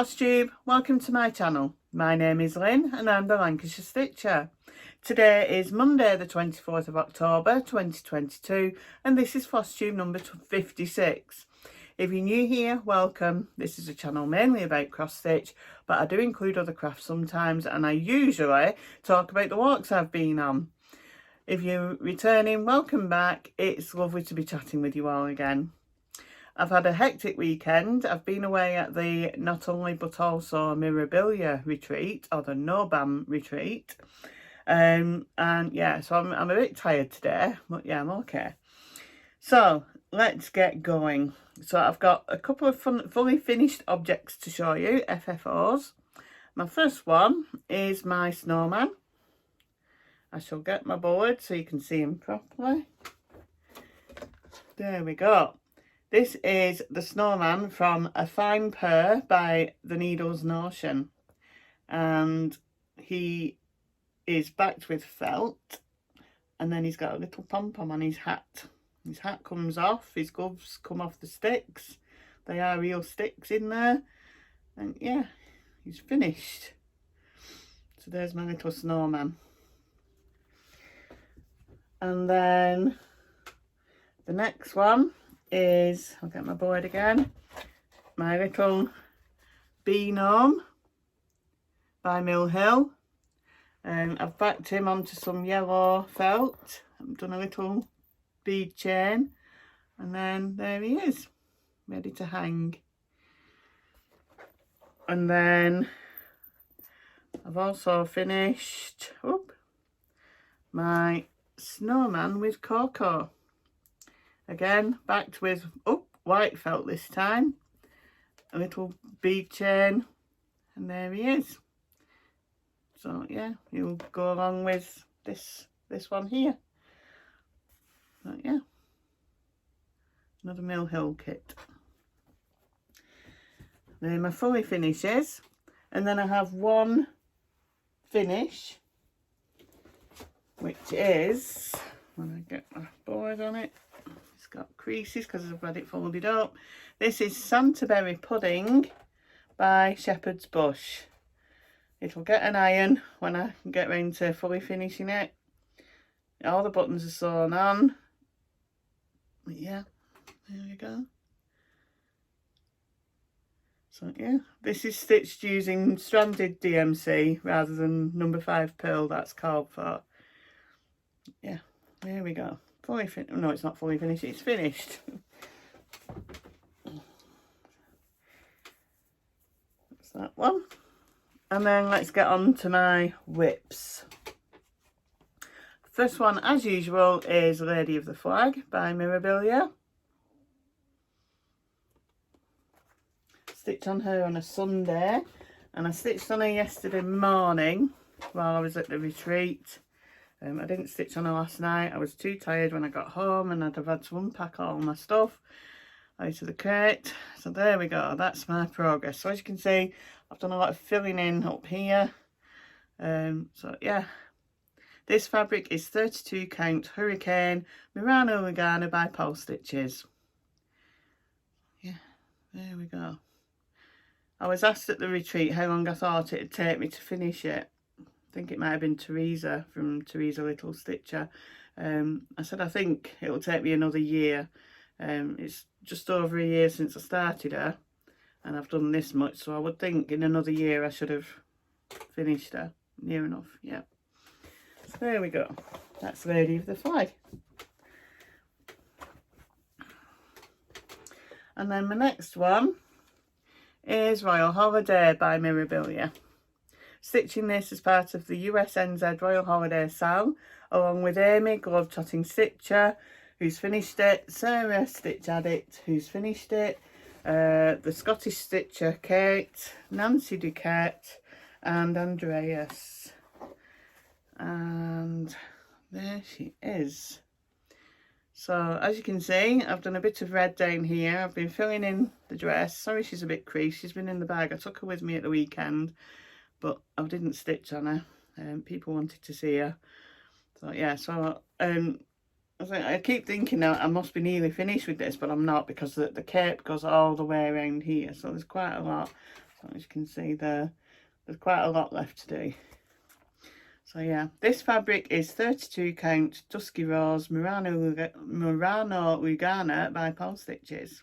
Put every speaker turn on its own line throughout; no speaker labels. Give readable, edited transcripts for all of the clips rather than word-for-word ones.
Flosstube, welcome to my channel. My name is Lynn and I'm the Lancashire Stitcher. Today is Monday the 24th of October 2022 and this is Flosstube number 56. If you're new here, welcome. This is a channel mainly about cross stitch, but I do include other crafts sometimes and I usually talk about the walks I've been on. If you're returning, welcome back. It's lovely to be chatting with you all again. I've had a hectic weekend. I've been away at the Not Only But Also Mirabilia retreat, or the NOBAM retreat. And yeah, so I'm a bit tired today, but yeah, I'm okay. So let's get going. So I've got a couple of fully finished objects to show you, FFOs. My first one is my snowman. I shall get my board so you can see him properly. There we go. This is the snowman from A Fine Purr by the Needle's Notion. And he is backed with felt. And then he's got a little pom-pom on his hat. His hat comes off, his gloves come off the sticks. They are real sticks in there. And yeah, he's finished. So there's my little snowman. And then the next one is, I'll get my board again, my little bee gnome by Mill Hill. I've backed him onto some yellow felt. I've done a little bead chain and then there he is, ready to hang. And then I've also finished my snowman with cocoa. Again, backed with white felt this time, a little bead chain, and there he is. So yeah, he'll go along with this one here. So yeah, another Mill Hill kit. They're my fully finishes, and then I have one finish, which is, when I get my board on it, it's got creases because I've got it folded up. This is Santaberry pudding by Shepherd's Bush. It'll get an iron when I get round to fully finishing it. All the buttons are sewn on. But yeah, there we go. So yeah, this is stitched using stranded DMC rather than number 5 purl that's called for. Yeah, there we go. Fully finished. No, it's not fully finished, it's finished. That's that one. And then let's get on to my whips. First one, as usual, is Lady of the Flag by Mirabilia. Stitched on her on a Sunday, and I stitched on her yesterday morning while I was at the retreat. I didn't stitch on her last night. I was too tired when I got home and I'd have had to unpack all my stuff out of the crate. So there we go, that's my progress. So as you can see, I've done a lot of filling in up here. So yeah, this fabric is 32 count Hurricane Murano Lugano by Pole Stitches. Yeah, there we go. I was asked at the retreat how long I thought it'd take me to finish it. I think it might have been Teresa from Teresa Little Stitcher. I said I think it'll take me another year. It's just over a year since I started her and I've done this much, so I would think in another year I should have finished her. Near enough, yeah. So there we go, that's Lady of the Flag. And then my next one is Royal Holiday by Mirabilia. Stitching this as part of the USNZ Royal Holiday SAL, along with Amy, Globetrotting Stitcher, who's finished it, Sarah, Stitch Addict, who's finished it, the Scottish Stitcher, Kate, Nancy Duquette, and Andreas. And there she is. So as you can see, I've done a bit of red down here. I've been filling in the dress. Sorry she's a bit creased, she's been in the bag. I took her with me at the weekend, but I didn't stitch on her. People wanted to see her. So yeah, so I keep thinking now I must be nearly finished with this, but I'm not, because the cape goes all the way around here, so there's quite a lot. So as you can see there's quite a lot left to do. So yeah, this fabric is 32 count Dusky Rose Murano Lugana by Paul Stitches.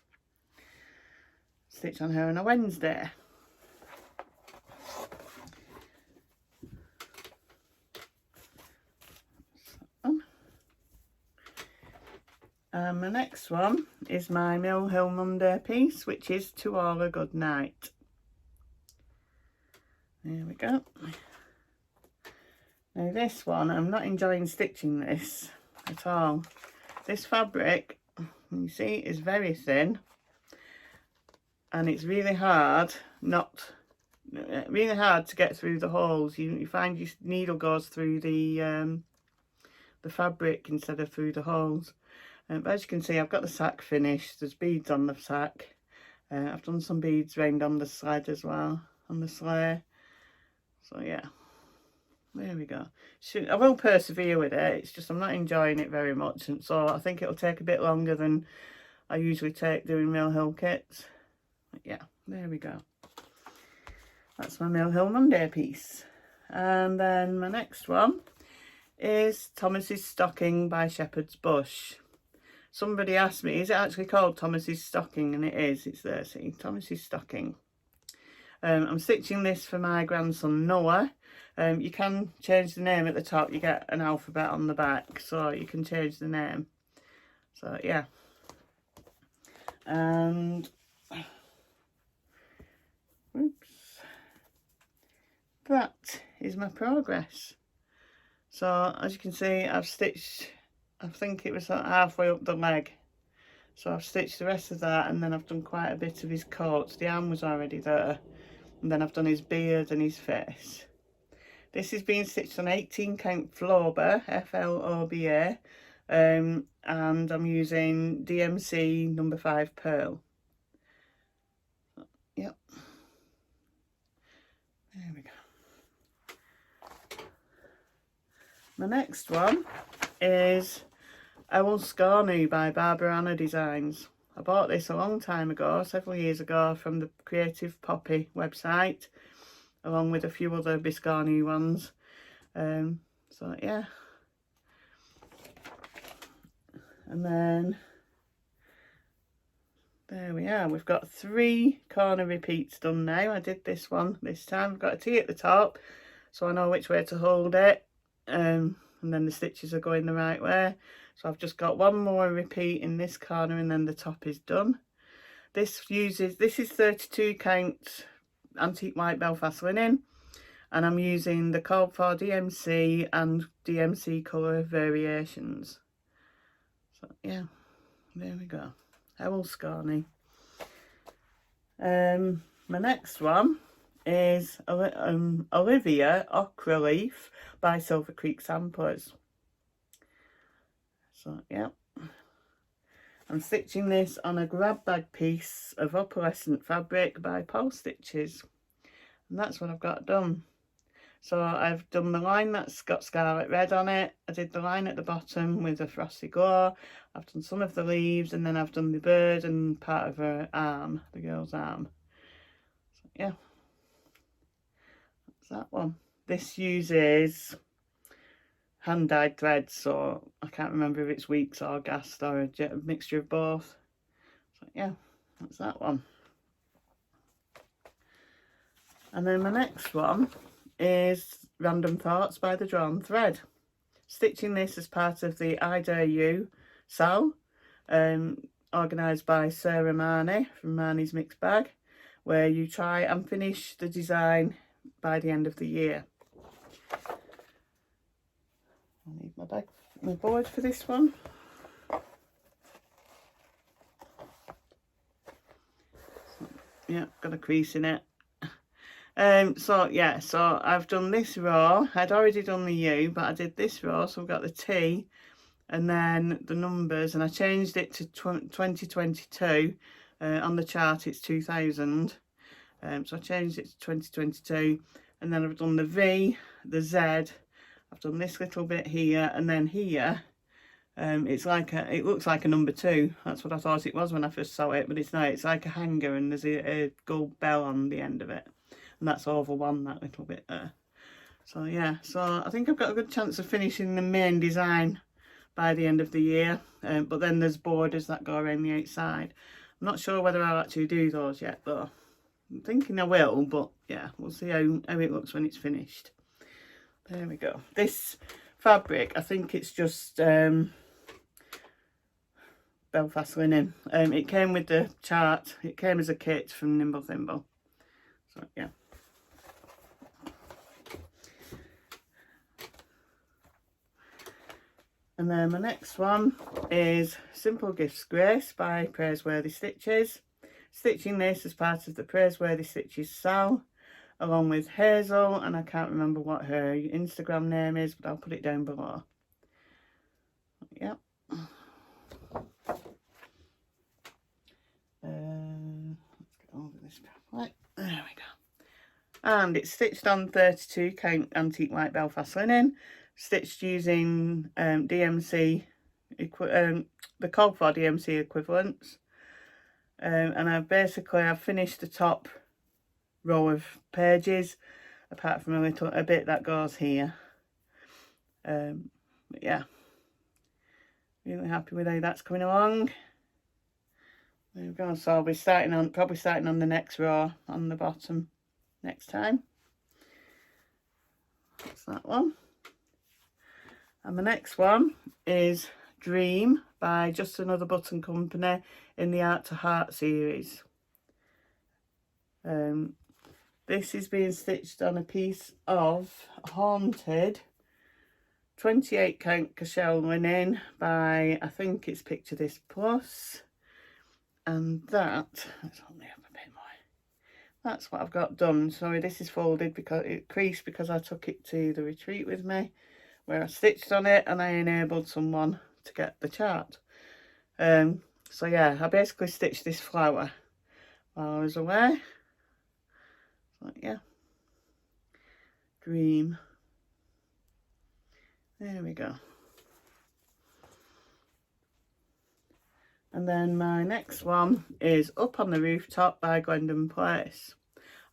Stitch on her on a Wednesday. My next one is my Mill Hill Monday piece, which is To All a Good Night. There we go. Now this one, I'm not enjoying stitching this at all. This fabric, you see, is very thin, and it's really hard to get through the holes. You find your needle goes through the fabric instead of through the holes. But as you can see, I've got the sack finished. There's beads on the sack. I've done some beads round on the sled as well, on the sleigh. So yeah, there we go. I will persevere with it. It's just I'm not enjoying it very much, and so I think it'll take a bit longer than I usually take doing Mill Hill kits. But yeah, there we go. That's my Mill Hill Monday piece. And then my next one is Thomas's Stocking by Shepherd's Bush. Somebody asked me, is it actually called Thomas's Stocking? And it is. It's there, see, Thomas's Stocking. I'm stitching this for my grandson Noah. You can change the name at the top. You get an alphabet on the back, so you can change the name. So yeah. And oops, that is my progress. So as you can see, I've stitched, I think it was halfway up the leg, so I've stitched the rest of that, and then I've done quite a bit of his coat. The arm was already there, and then I've done his beard and his face. This is being stitched on 18 count Flober, FLOBA, and I'm using DMC number 5 pearl. Yep, there we go. My next one is Owlscornu by Barbara Anna Designs. I bought this a long time ago, several years ago, from the Creative Poppy website, along with a few other Biscornu ones. So yeah. And then there we are. We've got 3 corner repeats done now. I did this one this time. I've got a T at the top, so I know which way to hold it. And then the stitches are going the right way. So I've just got one more repeat in this corner, and then the top is done. This is 32 count antique white Belfast linen, and I'm using the called for DMC and DMC colour variations. So yeah, there we go. Owlscornu. My next one is Olivia Ochreleiph by Silver Creek Samplers. So yeah, I'm stitching this on a grab bag piece of opalescent fabric by Paul Stitches, and that's what I've got done. So I've done the line that's got scarlet red on it. I did the line at the bottom with a frosty glow. I've done some of the leaves, and then I've done the bird and part of her arm, the girl's arm. So yeah, that's that one. This uses hand-dyed threads, so I can't remember if it's weeks or gassed or a mixture of both. So yeah, that's that one. And then my next one is Random Thoughts by the Drawn Thread. Stitching this as part of the I Dare You SAL, organised by Sarah Marnie from Marnie's Mixed Bag, where you try and finish the design by the end of the year. I need my board for this one. Yeah, got a crease in it. So yeah, so I've done this row. I'd already done the U, but I did this row, so I've got the T and then the numbers, and I changed it to 2022. On the chart it's 2000, so I changed it to 2022, and then I've done the V, the Z, I've done this little bit here, and then here It's like it looks like a number 2. That's what I thought it was when I first saw it, but it's not. It's like a hanger, and there's a gold bell on the end of it, and that's over one, that little bit there. So yeah, so I think I've got a good chance of finishing the main design by the end of the year. But then there's borders that go around the outside. I'm not sure whether I'll actually do those yet, though. I'm thinking I will, but yeah, we'll see how it looks when it's finished. There we go. This fabric, I think it's just Belfast linen. It came with the chart. It came as a kit from Nimble Thimble. So yeah. And then my next one is Simple Gifts Grace by Praiseworthy Stitches. Stitching this as part of the Praiseworthy Stitches SAL, along with Hazel, and I can't remember what her Instagram name is, but I'll put it down below. Yep. Let's get over this properly. There we go. And it's stitched on 32 count antique white Belfast linen, stitched using DMC, the called for DMC equivalents. And I've finished the top row of pages, apart from a bit that goes here. But yeah, really happy with how that's coming along. There we go. So I'll be probably starting on the next row on the bottom next time. That's that one. And the next one is Dream by Just Another Button Company in the Art to Heart series. This is being stitched on a piece of Haunted 28 count Cashel linen by, I think it's Picture This Plus. And let's hold me up a bit more. That's what I've got done. Sorry, this is folded because it creased because I took it to the retreat with me, where I stitched on it and I enabled someone to get the chart. So yeah, I basically stitched this flower while I was away. So yeah, Dream. There we go. And then my next one is Up on the Rooftop by Glendon Place.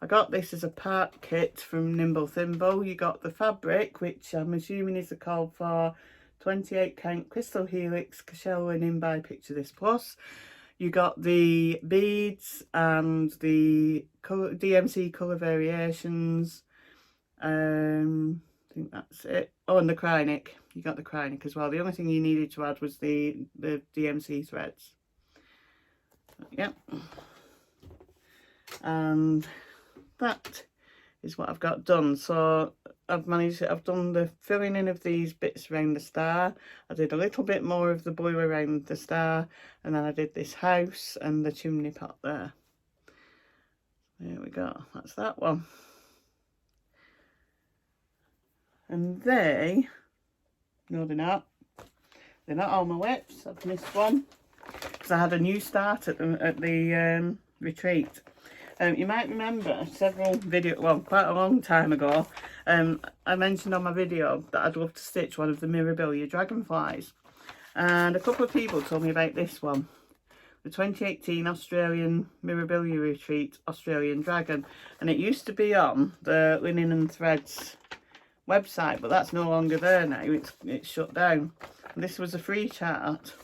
I got this as a part kit from Nimble Thimble. You got the fabric, which I'm assuming is the call for 28 count Crystal Helix Cashel linen by Picture This Plus. You got the beads and the DMC colour variations. I think that's it. Oh, and the Krynic. You got the Krynic as well. The only thing you needed to add was the DMC threads. Yep. And that is what I've got done. So I've done the filling in of these bits around the star. I did a little bit more of the blue around the star, and then I did this house and the chimney pot there. There we go. That's that one. And no, they're not. They're not all my whips. I've missed one because I had a new start at the retreat. You might remember quite a long time ago, I mentioned on my video that I'd love to stitch one of the Mirabilia Dragonflies, and a couple of people told me about this one, the 2018 Australian Mirabilia Retreat Australian Dragon, and it used to be on the Linen and Threads website, but that's no longer there now. It's shut down. And this was a free chart.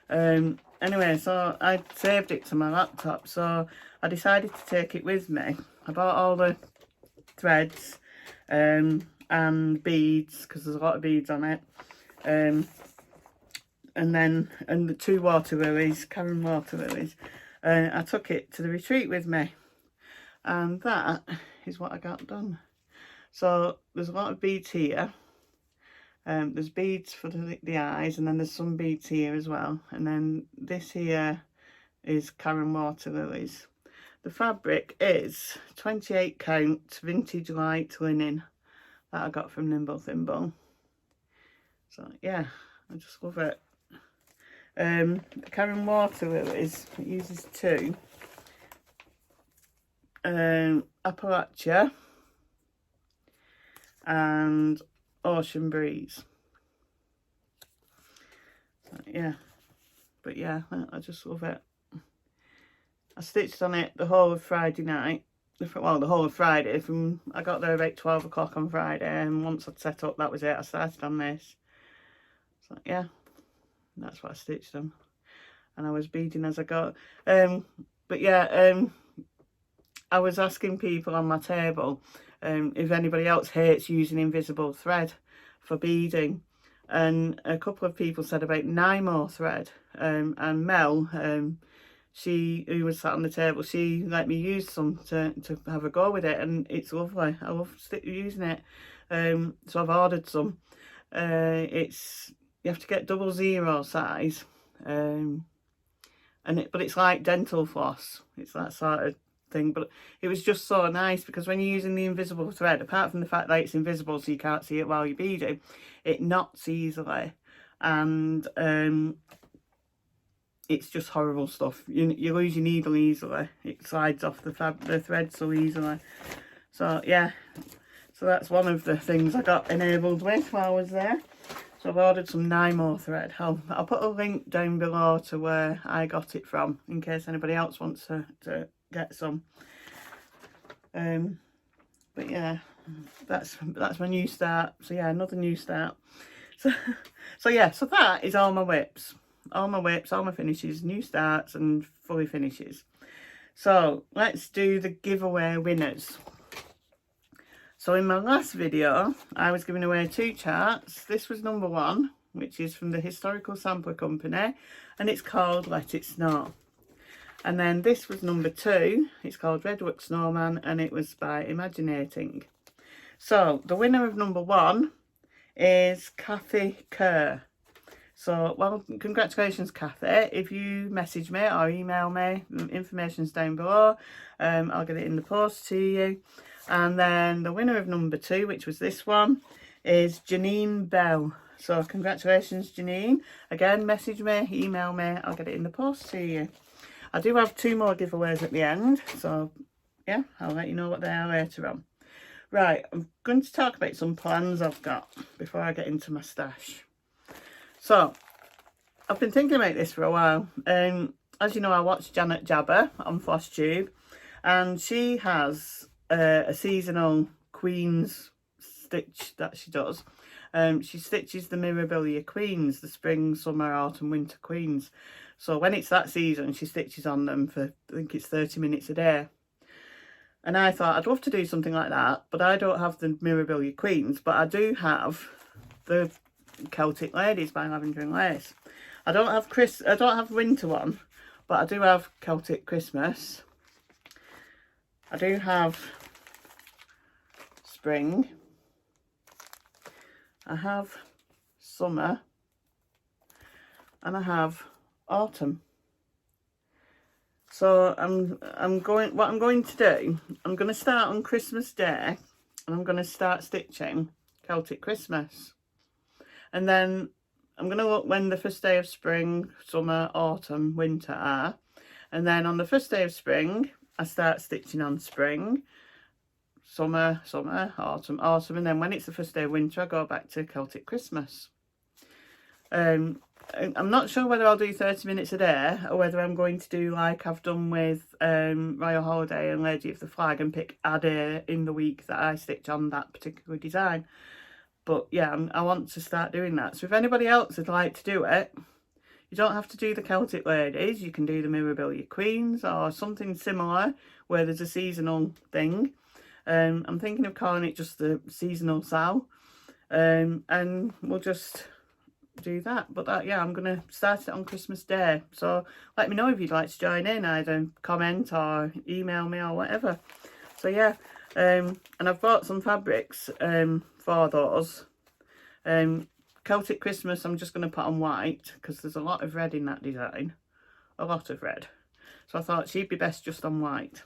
Anyway, so I saved it to my laptop, so I decided to take it with me. I bought all the threads and beads, because there's a lot of beads on it, and the 2 water lilies, Karen water lilies. I took it to the retreat with me, and that is what I got done. So there's a lot of beads here. There's beads for the eyes, and then there's some beads here as well. And then this here is Karen water lilies. The fabric is 28 count vintage light linen that I got from Nimble Thimble. So yeah, I just love it. The Karen water lilies, it uses 2. Appalachia and Ocean Breeze. Yeah, but yeah, I just love it. I stitched on it the whole of Friday night. Well, the whole of Friday. I got there about 12 o'clock on Friday, and once I'd set up, that was it. I started on this. So yeah, that's what I stitched on, and I was beading as I got. But yeah, I was asking people on my table if anybody else hates using invisible thread for beading, and a couple of people said about Nymo thread, and Mel, who was sat on the table, she let me use some to have a go with it, and it's lovely. I love using it. So I've ordered some. You have to get 00 size, but it's like dental floss. It's that sort of thing. But it was just so nice because when you're using the invisible thread, apart from the fact that it's invisible so you can't see it while you're beading, it knots easily, and it's just horrible stuff. You lose your needle easily. It slides off the thread so easily. So yeah, so that's one of the things I got enabled with while I was there. So I've ordered some Nymo thread. I'll put a link down below to where I got it from in case anybody else wants to get some. But yeah, that's my new start. So yeah, another new start. So yeah, so that is all my whips. All my whips, all my finishes, new starts and fully finishes. So let's do the giveaway winners. So in my last video, I was giving away 2 charts. This was number 1, which is from the Historical Sampler Company, and it's called Let It Snow. And then this was number 2, it's called Redwood Snowman, and it was by Imaginating. So the winner of number 1 is Kathy Kerr. So, well, congratulations, Kathy. If you message me or email me, information's down below. I'll get it in the post to you. And then the winner of number 2, which was this one, is Janine Bell. So congratulations, Janine. Again, message me, email me, I'll get it in the post to you. I do have 2 more giveaways at the end, so yeah, I'll let you know what they are later on. Right, I'm going to talk about some plans I've got before I get into my stash. So, I've been thinking about this for a while. As you know, I watch Janet Jabber on Flosstube, and she has a seasonal Queens stitch that she does. She stitches the Mirabilia Queens, the spring, summer, autumn, winter Queens. So when it's that season, she stitches on them for, I think it's 30 minutes a day. And I thought I'd love to do something like that, but I don't have the Mirabilia Queens, but I do have the Celtic Ladies by Lavender and Lace. I don't have winter one, but I do have Celtic Christmas. I do have spring. I have summer, and I have autumn. So what I'm going to do, I'm going to start on Christmas Day, and I'm going to start stitching Celtic Christmas. And then I'm going to look when the first day of spring, summer, autumn, winter are. And then on the first day of spring, I start stitching on spring, summer, autumn, and then when it's the first day of winter, I go back to Celtic Christmas. I'm not sure whether I'll do 30 minutes a day or whether I'm going to do like I've done with Royal Holiday and Lady of the Flag and pick a day in the week that I stitch on that particular design. But yeah, I want to start doing that. So if anybody else would like to do it, you don't have to do the Celtic Ladies. You can do the Mirabilia Queens or something similar where there's a seasonal thing. I'm thinking of calling it just the Seasonal Sal. And we'll just do that. But yeah, I'm going to start it on Christmas Day. So let me know if you'd like to join in, either comment or email me or whatever. So yeah, and I've bought some fabrics for those. Celtic Christmas I'm just going to put on white because there's a lot of red in that design. A lot of red. So I thought she'd be best just on white.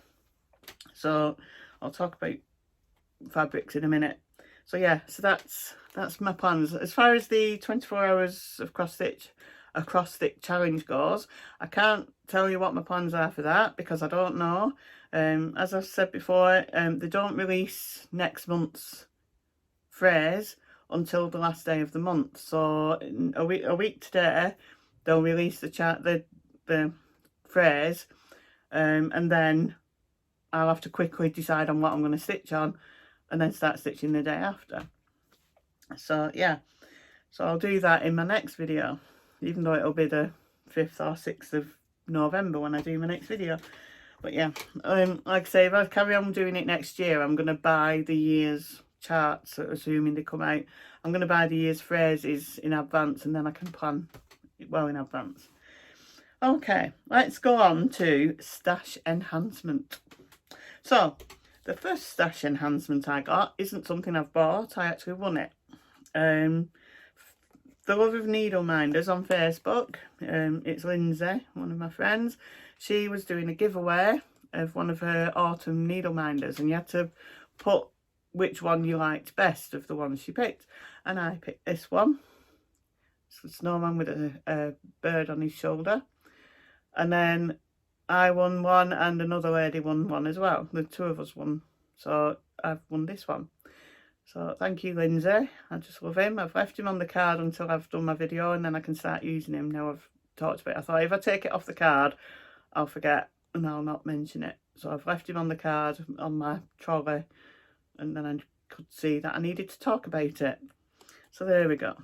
So I'll talk about fabrics in a minute. So yeah, so that's my plans. As far as the 24 hours of a cross stitch challenge goes, I can't tell you what my plans are for that because I don't know. As I've said before, they don't release next month's phrase until the last day of the month. So a week today, they'll release the phrase, and then I'll have to quickly decide on what I'm going to stitch on and then start stitching the day after. So yeah, so I'll do that in my next video, even though it'll be the 5th or 6th of November when I do my next video. But yeah, like I say, if I carry on doing it next year, I'm going to buy the year's charts, assuming they come out. I'm going to buy the year's phrases in advance, and then I can plan well in advance. Okay, let's go on to stash enhancement. So the first stash enhancement I got isn't something I've bought, I actually won it. The Love of Needle Minders on Facebook, it's Lindsay, one of my friends. She was doing a giveaway of one of her autumn needle minders, and you had to put which one you liked best of the ones she picked. And I picked this one. It's a snowman with a bird on his shoulder. And then I won one and another lady won one as well. The two of us won. So I've won this one. So thank you, Lindsay. I just love him. I've left him on the card until I've done my video, and then I can start using him now I've talked about it. I thought if I take it off the card, I'll forget and I'll not mention it. So I've left him on the card on my trolley, and then I could see that I needed to talk about it. So there we go.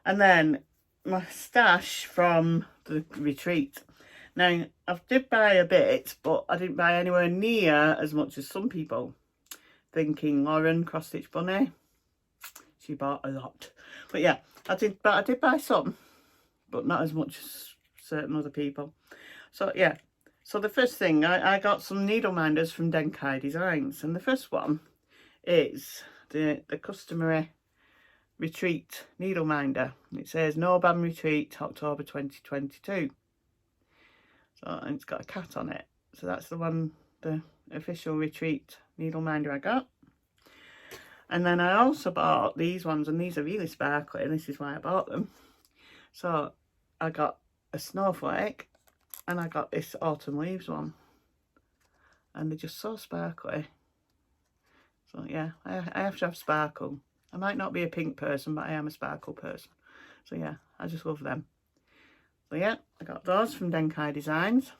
And then my stash from the retreat. Now, I did buy a bit, but I didn't buy anywhere near as much as some people. Thinking Lauren, Cross Stitch Bunny, she bought a lot. But yeah, I did buy some, but not as much as certain other people. So yeah, so the first thing, I got some needle minders from Denkai Designs, and the first one is the customary retreat needle minder. It says NOBAM Retreat October 2022. So, and it's got a cat on it. So that's the one, the official retreat needle minder I got. And then I also bought these ones, and these are really sparkly, and this is why I bought them. So I got a snowflake, and I got this autumn leaves one, and they're just so sparkly. So yeah, I have to have sparkle. I might not be a pink person, but I am a sparkle person. So yeah, I just love them. So yeah, I got those from Denkai Designs.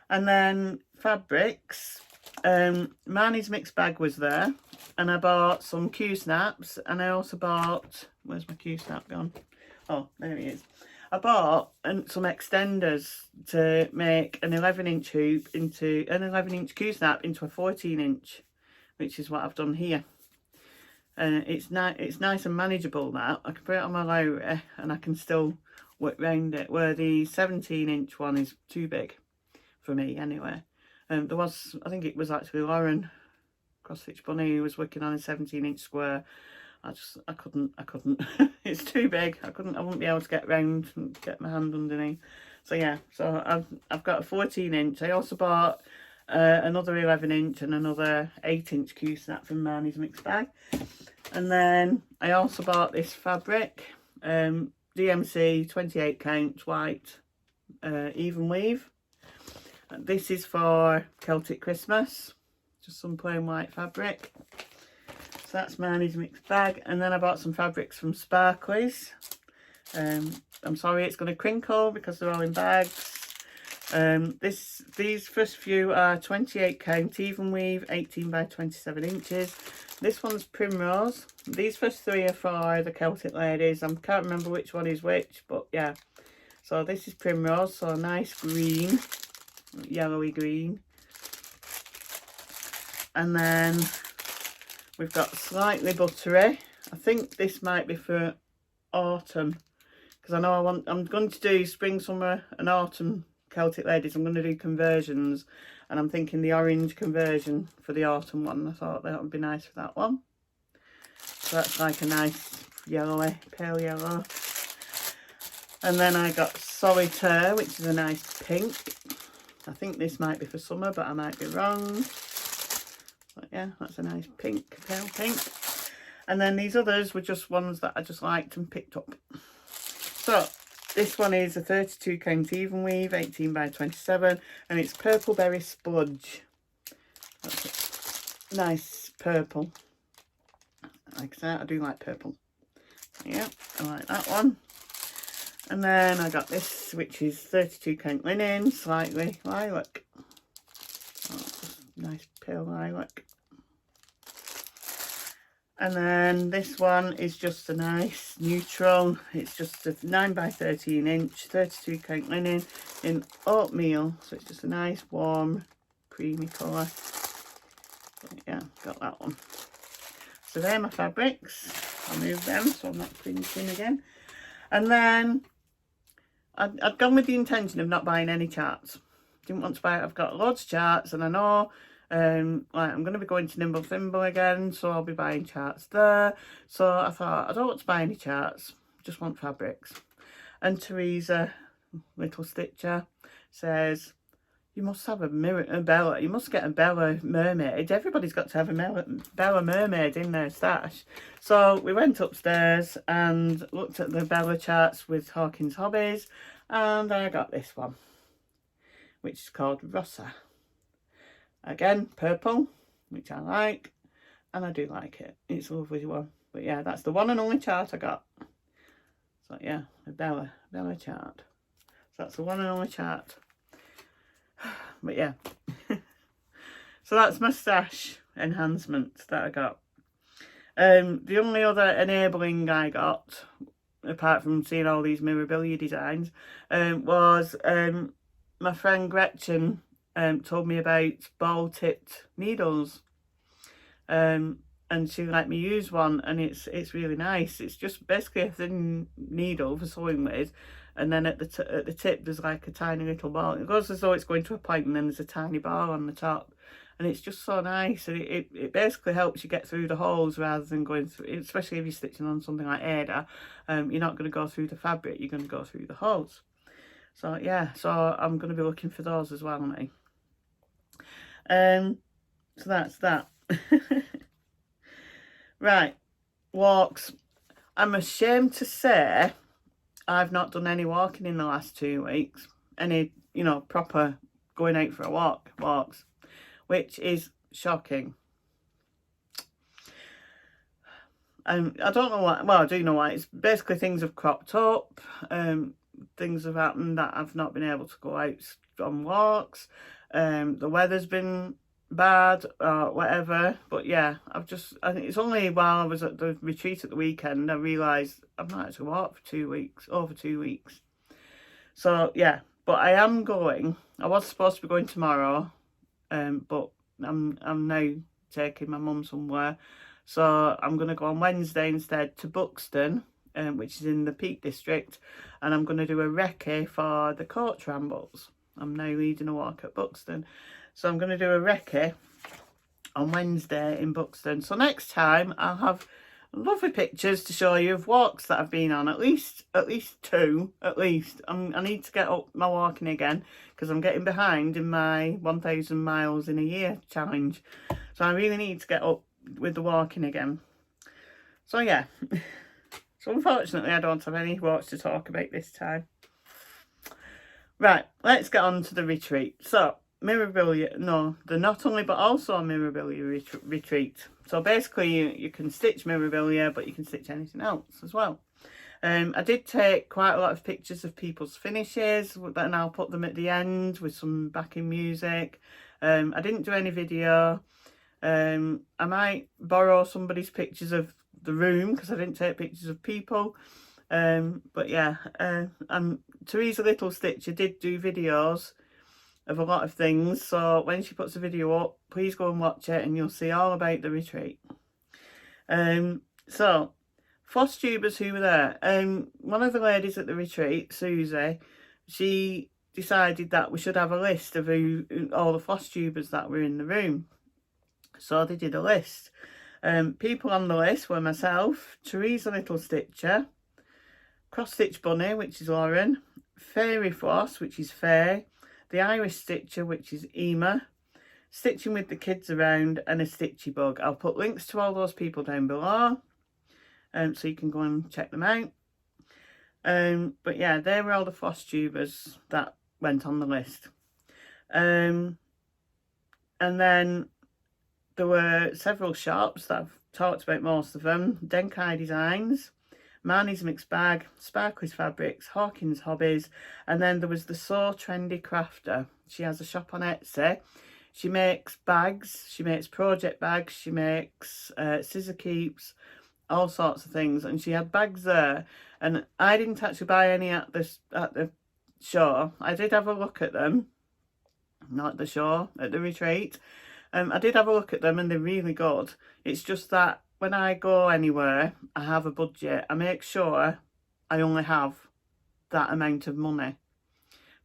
And then fabrics, Marnie's mixed bag was there, and I bought some Q-snaps, and I also bought, where's my Q-snap gone? Oh, there he is. I bought some extenders to make an 11-inch hoop into an 11-inch Q-snap into a 14-inch, which is what I've done here. And it's nice and manageable now. I can put it on my Lowry and I can still work around it, where the 17-inch one is too big for me anyway. There was, I think it was actually Lauren, Cross Stitch Bunny, who was working on a 17-inch square. I couldn't. It's too big. I wouldn't be able to get round and get my hand underneath. So yeah, so I've got a 14-inch. I also bought another 11-inch and another 8-inch Q-snap from Marnie's mixed bag. And then I also bought this fabric, DMC 28 count white even weave. This is for Celtic Christmas, just some plain white fabric. So that's Marnie's mixed bag. And then I bought some fabrics from Sparklies. I'm sorry it's going to crinkle because they're all in bags. These first few are 28 count even weave, 18 by 27 inches. This one's Primrose. These first three are for the Celtic Ladies. I can't remember which one is which, but yeah. So this is Primrose, so a nice green, yellowy green. And then we've got Slightly Buttery. I think this might be for autumn, because I know I'm going to do spring, summer and autumn Celtic Ladies. I'm going to do conversions, and I'm thinking the orange conversion for the autumn one. I thought that would be nice for that one. So that's like a nice yellowy, pale yellow. And then I got Solitaire, which is a nice pink. I think this might be for summer, but I might be wrong. But yeah, that's a nice pink, pale pink. And then these others were just ones that I just liked and picked up. So this one is a 32 count even weave, 18 by 27, and it's Purple Berry Spludge. That's a nice purple. Like I said, I do like purple. Yeah, I like that one. And then I got this, which is 32 count linen, slightly lilac. Oh, nice pale lilac. And then this one is just a nice neutral. It's just a 9 by 13 inch, 32 count linen in oatmeal. So it's just a nice warm creamy colour. Yeah, got that one. So they're my fabrics. I'll move them so I'm not printing again. And then I'd gone with the intention of not buying any charts. Didn't want to buy it. I've got loads of charts, and I know like I'm going to be going to Nimble Thimble again, so I'll be buying charts there. So I thought, I don't want to buy any charts, just want fabrics. And Teresa, little stitcher, says, you must have a Bella, you must get a Bella mermaid. Everybody's got to have a Bella mermaid in their stash. So we went upstairs and looked at the Bella charts with Hawkins Hobbies, and I got this one, which is called Rossa. Again, purple, which I like, and I do like it. It's a lovely one. But yeah, that's the one and only chart I got. So yeah, a Bella chart. So that's the one and only chart. But yeah. So that's my stash enhancement that I got. The only other enabling I got, apart from seeing all these Mirabilia designs, was my friend Gretchen told me about ball-tipped needles, and she let me use one, and it's really nice. It's just basically a thin needle for sewing with, and then at the tip there's like a tiny little ball. It goes as though it's going to a point, and then there's a tiny ball on the top, and it's just so nice. And it basically helps you get through the holes rather than going through, especially if you're stitching on something like Ada. You're not going to go through the fabric, you're going to go through the holes. So yeah, so I'm going to be looking for those as well, mate. So that's that. Right, walks. I'm ashamed to say I've not done any walking in the last 2 weeks. Any, you know, proper going out for a walks, which is shocking. I don't know why. Well, I do know why. It's basically things have cropped up. Things have happened that I've not been able to go out on walks. The weather's been bad or whatever, but yeah, I think it's only while I was at the retreat at the weekend I realised I've not had to walk for 2 weeks, over 2 weeks. So yeah, but I am going. I was supposed to be going tomorrow, but I'm now taking my mum somewhere, so I'm going to go on Wednesday instead to Buxton, which is in the Peak District, and I'm going to do a recce for the coach rambles. I'm now leading a walk at Buxton, so I'm going to do a recce on Wednesday in Buxton. So next time I'll have lovely pictures to show you of walks that I've been on, at least two, at least. I need to get up my walking again because I'm getting behind in my 1,000 miles in a year challenge. So I really need to get up with the walking again. So yeah, so unfortunately I don't have any walks to talk about this time. Right, let's get on to the retreat. So Mirabilia, no, the not only but also Mirabilia retreat. So basically you can stitch Mirabilia, but you can stitch anything else as well. I did take quite a lot of pictures of people's finishes, and I'll put them at the end with some backing music. I didn't do any video. I might borrow somebody's pictures of the room because I didn't take pictures of people. But yeah, and Teresa Little Stitcher did do videos of a lot of things, so when she puts a video up, please go and watch it and you'll see all about the retreat. So FLOSSTUBERS who were there, one of the ladies at the retreat, Susie, she decided that we should have a list of all the FLOSSTUBERS that were in the room. So they did a list. People on the list were myself, Teresa Little Stitcher, Cross Stitch Bunny, which is Lauren, Fairy Floss, which is Faye, the Irish Stitcher, which is Ema, Stitching with the Kids Around, and a Stitchy Bug. I'll put links to all those people down below, so you can go and check them out. But yeah, they were all the FLOSSTUBERS that went on the list. And then there were several shops that I've talked about most of them. Denkai Designs, Marnie's Mixed Bag, Sparkly's Fabrics, Hawkins Hobbies, and then there was the So Trendy Crafter. She has a shop on Etsy. She makes bags, she makes project bags, she makes scissor keeps, all sorts of things, and she had bags there, and I didn't actually buy any at the show. I did have a look at them, not at the show, at the retreat. I did have a look at them and they're really good. It's just that when I go anywhere, I have a budget. I make sure I only have that amount of money,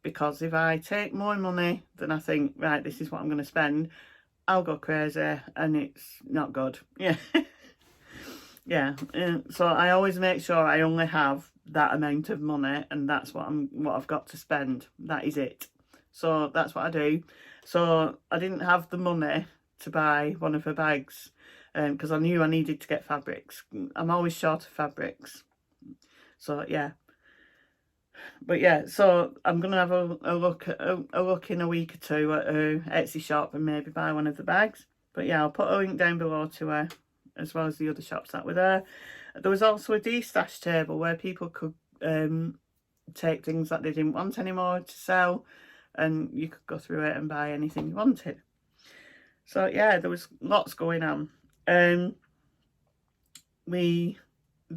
because if I take more money than I think, right, this is what I'm going to spend, I'll go crazy and it's not good. Yeah. Yeah. So I always make sure I only have that amount of money, and that's what I've got to spend. That is it. So that's what I do. So I didn't have the money to buy one of her bags, because I knew I needed to get fabrics. I'm always short of fabrics. So yeah. But yeah, so I'm gonna have a look in a week or two at her Etsy shop and maybe buy one of the bags. But yeah, I'll put a link down below to her, as well as the other shops that were there. There was also a de-stash table where people could take things that they didn't want anymore to sell, and you could go through it and buy anything you wanted. So yeah, there was lots going on. There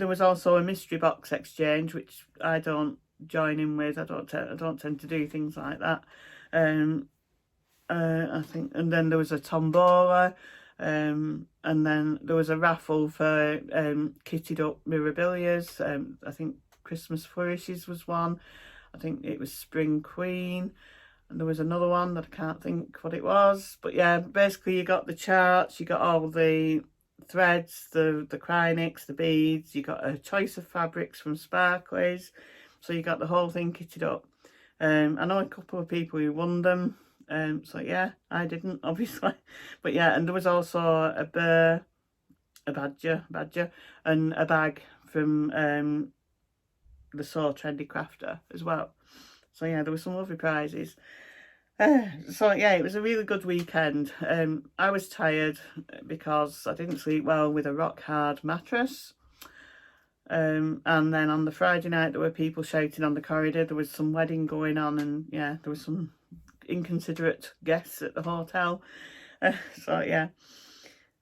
was also a mystery box exchange, which I don't join in with. I don't tend to do things like that. I think, and then there was a tombola, and then there was a raffle for kitted up Mirabilias. I think Christmas Flourishes was one. I think it was Spring Queen. And there was another one that I can't think what it was. But yeah, basically you got the charts, you got all the threads, the Krynics, the beads, you got a choice of fabrics from Sparkly's. So you got the whole thing kitted up. I know a couple of people who won them. So yeah, I didn't, obviously. But yeah, and there was also a bear, a badger, and a bag from the So Trendy Crafter as well. So yeah, there were some lovely prizes. So yeah, it was a really good weekend. I was tired because I didn't sleep well with a rock hard mattress. And then on the Friday night there were people shouting on the corridor. There was some wedding going on, and yeah, there was some inconsiderate guests at the hotel. So yeah.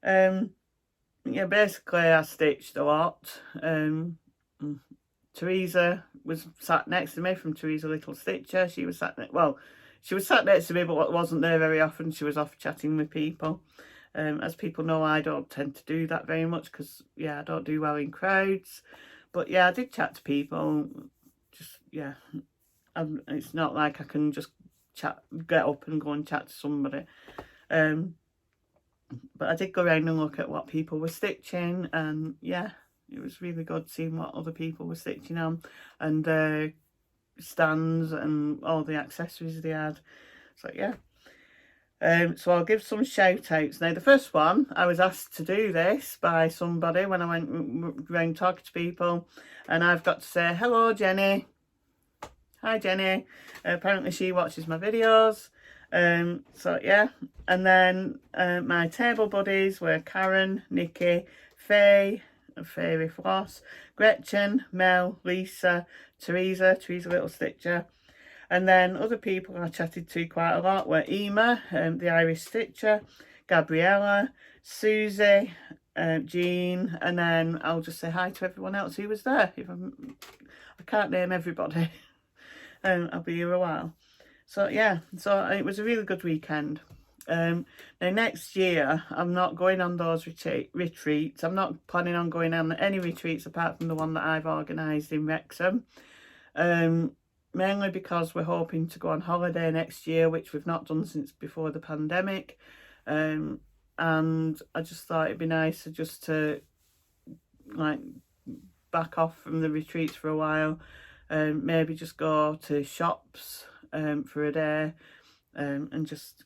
Yeah, basically I stitched a lot. Teresa was sat next to me from Teresa Little Stitcher. She was sat next to me, but wasn't there very often. She was off chatting with people. As people know, I don't tend to do that very much because, yeah, I don't do well in crowds. But yeah, I did chat to people. Just, yeah, it's not like I can just get up and go and chat to somebody. But I did go around and look at what people were stitching, and yeah, it was really good seeing what other people were stitching on, and stands and all the accessories they had. So yeah. So I'll give some shout outs. Now the first one, I was asked to do this by somebody when I went around talking to people, and I've got to say hello Jenny. Hi Jenny. Apparently she watches my videos. So yeah, and then my table buddies were Karen, Nikki, Faye, Fairy Floss, Gretchen, Mel, Lisa, Teresa Little Stitcher. And then other people I chatted to quite a lot were Ema, the Irish Stitcher, Gabriella, Susie, Jean, and then I'll just say hi to everyone else who was there. I can't name everybody. I'll be here a while. So yeah, so it was a really good weekend. Now next year I'm not going on those retreats. I'm not planning on going on any retreats apart from the one that I've organised in Wrexham. Mainly because we're hoping to go on holiday next year, which we've not done since before the pandemic. And I just thought it'd be nice to like back off from the retreats for a while. Maybe just go to shops for a day, and just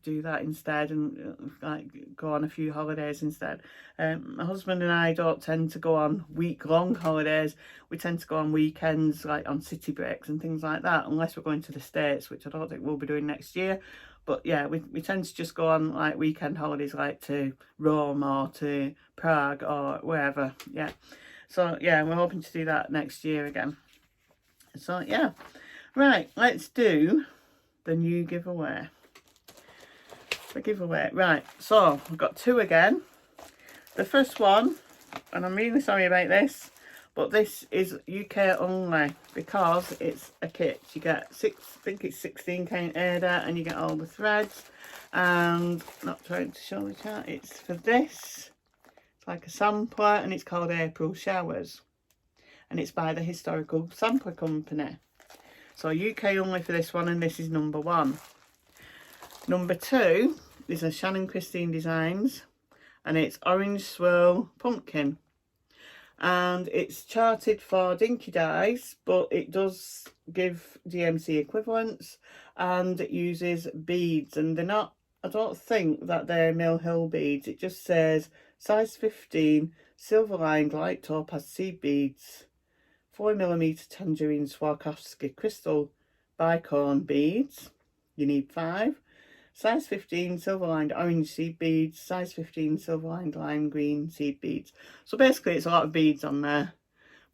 do that instead, and like go on a few holidays instead. My husband and I don't tend to go on week-long holidays. We tend to go on weekends, like on city breaks and things like that, unless we're going to the States, which I don't think we'll be doing next year. But yeah, we tend to just go on like weekend holidays, like to Rome or to Prague or wherever. Yeah, So yeah, we're hoping to do that next year again. So yeah, right, let's do the new giveaway. The giveaway, right, so I've got 2 again. The first one, and I'm really sorry about this, but this is UK only because it's a kit. You get I think it's 16 count aider, and you get all the threads. And not trying to show the chart, it's for this. It's like a sampler, and it's called April Showers, and it's by the Historical Sampler Company. So UK only for this one, and this is number 1. Number 2 is a Shannon Christine Designs, and it's Orange Swirl Pumpkin, and it's charted for dinky dyes, but it does give DMC equivalents, and it uses beads, and they're not, I don't think that they're Mill Hill beads. It just says size 15 silver lined light topaz seed beads, 4mm tangerine Swarovski crystal bicone beads. You need 5. Size 15 silver lined orange seed beads, size 15 silver lined lime green seed beads. So basically it's a lot of beads on there,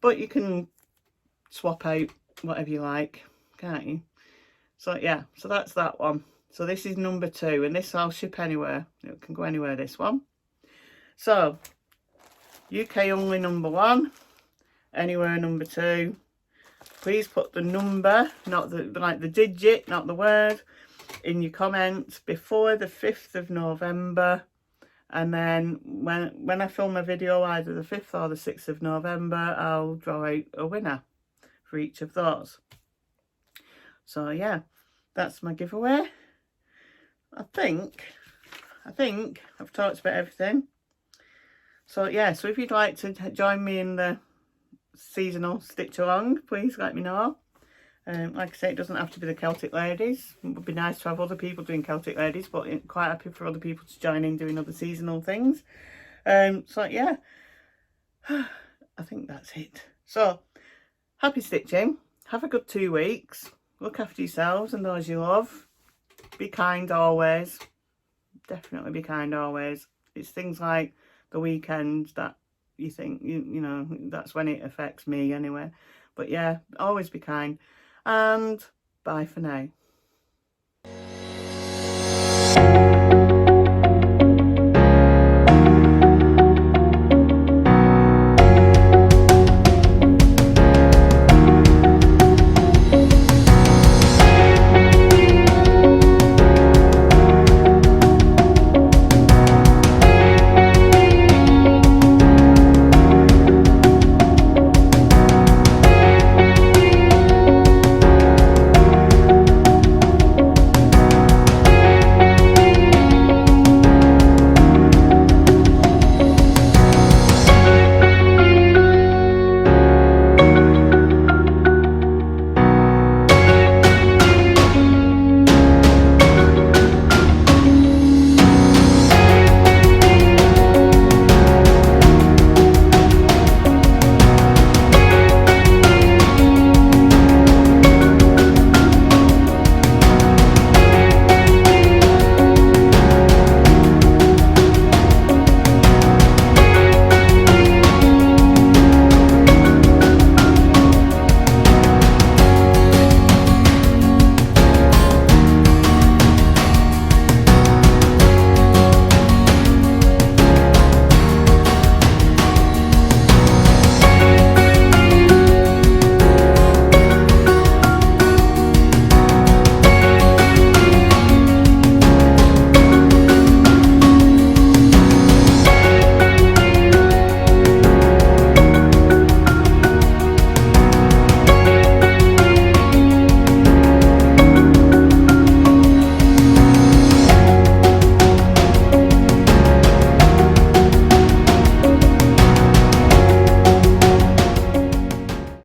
but you can swap out whatever you like, can't you? So yeah, so that's that one. So this is number 2, and this I'll ship anywhere. It can go anywhere, this one. So UK only number 1, anywhere number 2. Please put the number, not the like the digit, not the word, in your comments before the 5th of November, and then when I film a video, either the 5th or the 6th of November, I'll draw out a winner for each of those. So yeah, that's my giveaway. I think I've talked about everything. So yeah, so if you'd like to join me in the seasonal stitch along, please let me know. Like I say, it doesn't have to be the Celtic Ladies. It would be nice to have other people doing Celtic Ladies, but I'm quite happy for other people to join in doing other seasonal things. So yeah, I think that's it. So happy stitching. Have a good 2 weeks. Look after yourselves and those you love. Be kind always. Definitely be kind always. It's things like the weekends that you think, you know, that's when it affects me anyway. But yeah, always be kind. And bye for now.